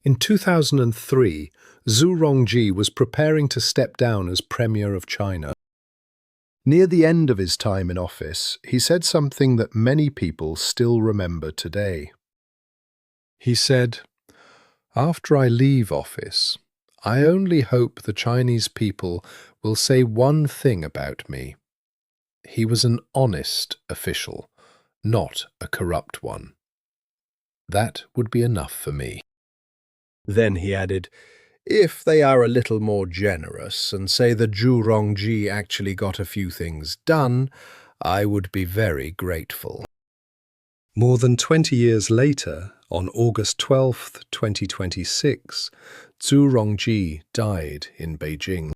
In 2003, Zhu Rongji was preparing to step down as Premier of China. Near the end of his time in office, he said something that many people still remember today. He said, "After I leave office, I only hope the Chinese people will say one thing about me. He was an honest official, not a corrupt one. That would be enough for me." Then he added, "If they are a little more generous and say that Zhu Rongji actually got a few things done, I would be very grateful." More than 20 years later, on August 12, 2026, Zhu Rongji died in Beijing.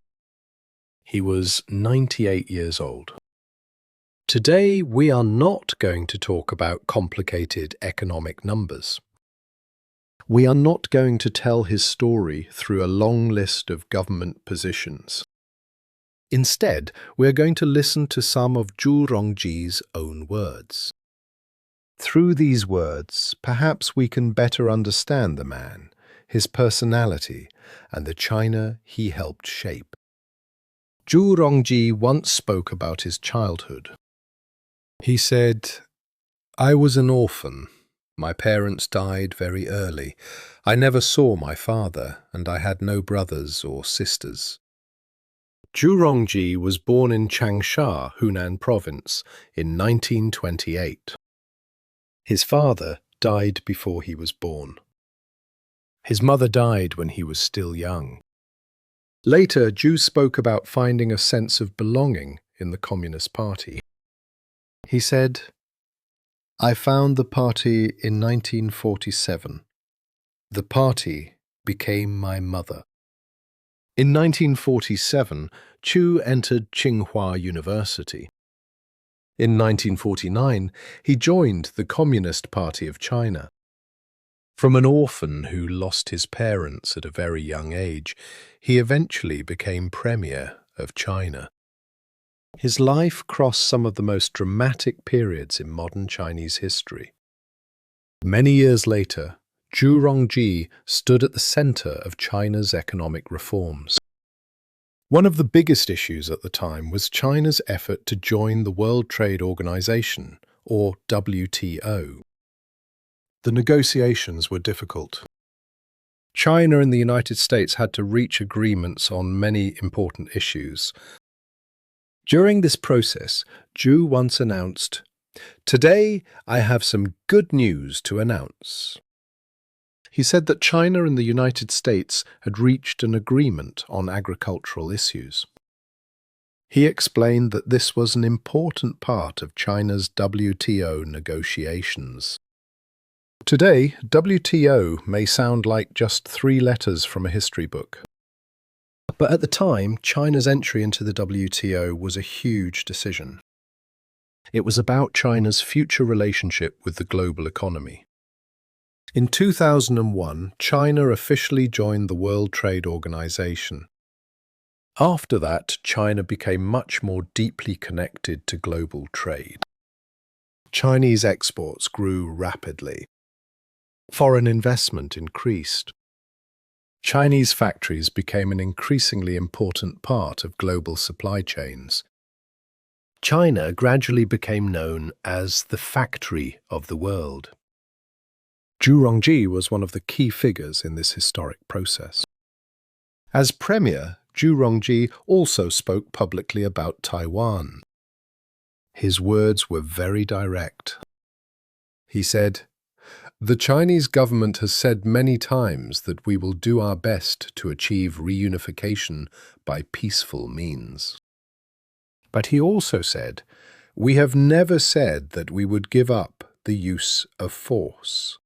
He was 98 years old. Today, we are not going to talk about complicated economic numbers. We are not going to tell his story through a long list of government positions. Instead, we are going to listen to some of Zhu Rongji's own words. Through these words, perhaps we can better understand the man, his personality, and the China he helped shape. Zhu Rongji once spoke about his childhood. He said, "I was an orphan. My parents died very early. I never saw my father, and I had no brothers or sisters." Zhu Rongji was born in Changsha, Hunan Province, in 1928. His father died before he was born. His mother died when he was still young. Later, Zhu spoke about finding a sense of belonging in the Communist Party. He said, "I found the party in 1947. The party became my mother." In 1947, Zhu entered Tsinghua University. In 1949, he joined the Communist Party of China. From an orphan who lost his parents at a very young age, he eventually became Premier of China. His life crossed some of the most dramatic periods in modern Chinese history. Many years later, Zhu Rongji stood at the center of China's economic reforms. One of the biggest issues at the time was China's effort to join the World Trade Organization, or WTO. The negotiations were difficult. China and the United States had to reach agreements on many important issues. During this process, Zhu once announced, "Today I have some good news to announce." He said that China and the United States had reached an agreement on agricultural issues. He explained that this was an important part of China's WTO negotiations. Today, WTO may sound like just 3 letters from a history book. But at the time, China's entry into the WTO was a huge decision. It was about China's future relationship with the global economy. In 2001, China officially joined the World Trade Organization. After that, China became much more deeply connected to global trade. Chinese exports grew rapidly. Foreign investment increased. Chinese factories became an increasingly important part of global supply chains. China gradually became known as the factory of the world. Zhu Rongji was one of the key figures in this historic process. As Premier, Zhu Rongji also spoke publicly about Taiwan. His words were very direct. He said, "The Chinese government has said many times that we will do our best to achieve reunification by peaceful means." But he also said, "We have never said that we would give up the use of force."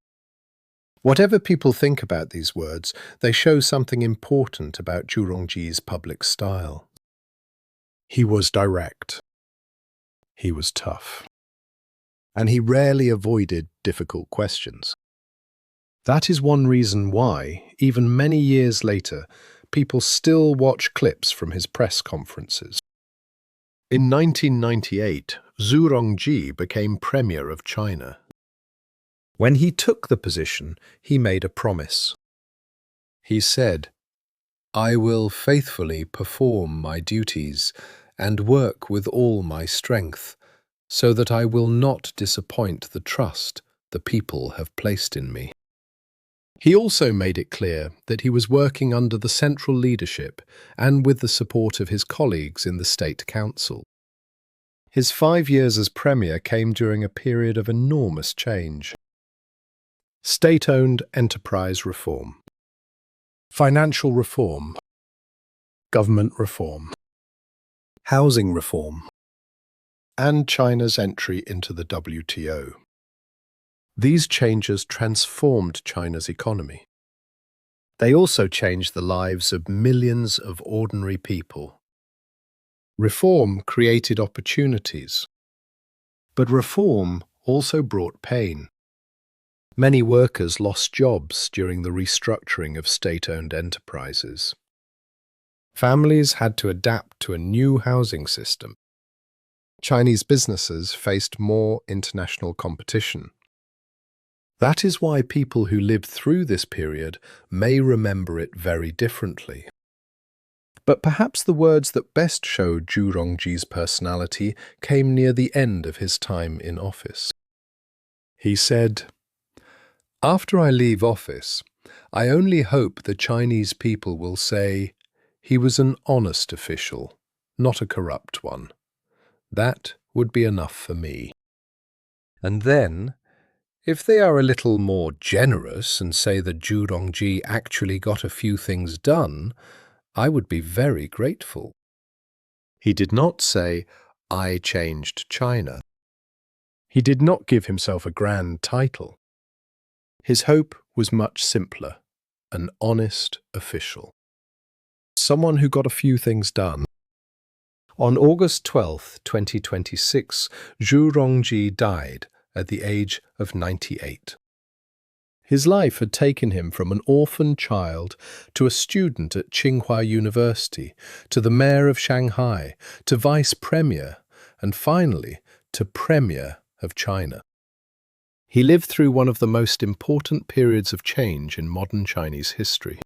Whatever people think about these words, they show something important about Zhu Rongji's public style. He was direct. He was tough. And he rarely avoided difficult questions. That is one reason why, even many years later, people still watch clips from his press conferences. In 1998, Zhu Rongji became Premier of China. When he took the position, he made a promise. He said, "I will faithfully perform my duties and work with all my strength, so that I will not disappoint the trust the people have placed in me." He also made it clear that he was working under the central leadership and with the support of his colleagues in the State Council. His 5 years as Premier came during a period of enormous change. State-owned enterprise reform, financial reform, government reform, housing reform, and China's entry into the WTO. These changes transformed China's economy. They also changed the lives of millions of ordinary people. Reform created opportunities, but reform also brought pain. Many workers lost jobs during the restructuring of state-owned enterprises. Families had to adapt to a new housing system. Chinese businesses faced more international competition. That is why people who lived through this period may remember it very differently. But perhaps the words that best show Zhu Rongji's personality came near the end of his time in office. He said, "After I leave office, I only hope the Chinese people will say, 'He was an honest official, not a corrupt one.' That would be enough for me." And then, if they are a little more generous and say that Zhu Rongji actually got a few things done, I would be very grateful. He did not say, "I changed China." He did not give himself a grand title. His hope was much simpler: an honest official. Someone who got a few things done. On August 12, 2026, Zhu Rongji died at the age of 98. His life had taken him from an orphan child to a student at Tsinghua University, to the mayor of Shanghai, to vice premier, and finally to premier of China. He lived through one of the most important periods of change in modern Chinese history.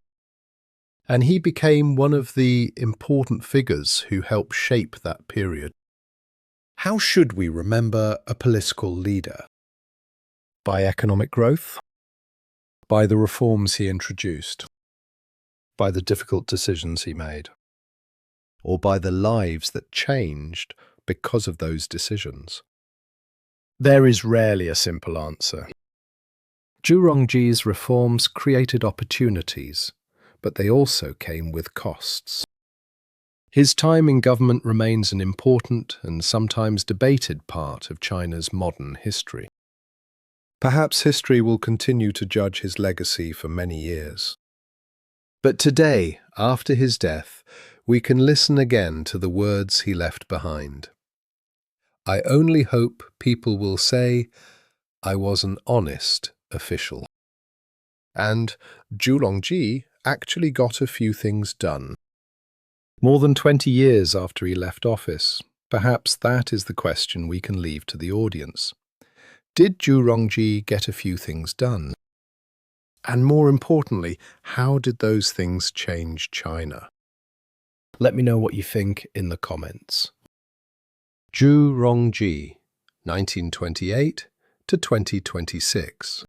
And he became one of the important figures who helped shape that period. How should we remember a political leader? By economic growth? By the reforms he introduced? By the difficult decisions he made? Or by the lives that changed because of those decisions? There is rarely a simple answer. Zhu Rongji's reforms created opportunities, but they also came with costs. His time in government remains an important and sometimes debated part of China's modern history. Perhaps history will continue to judge his legacy for many years. But today, after his death, we can listen again to the words he left behind. "I only hope people will say, 'I was an honest official.'" And Zhu Rongji actually got a few things done. More than 20 years after he left office, perhaps that is the question we can leave to the audience. Did Zhu Rongji get a few things done? And more importantly, how did those things change China? Let me know what you think in the comments. Zhu Rongji, 1928 to 2026.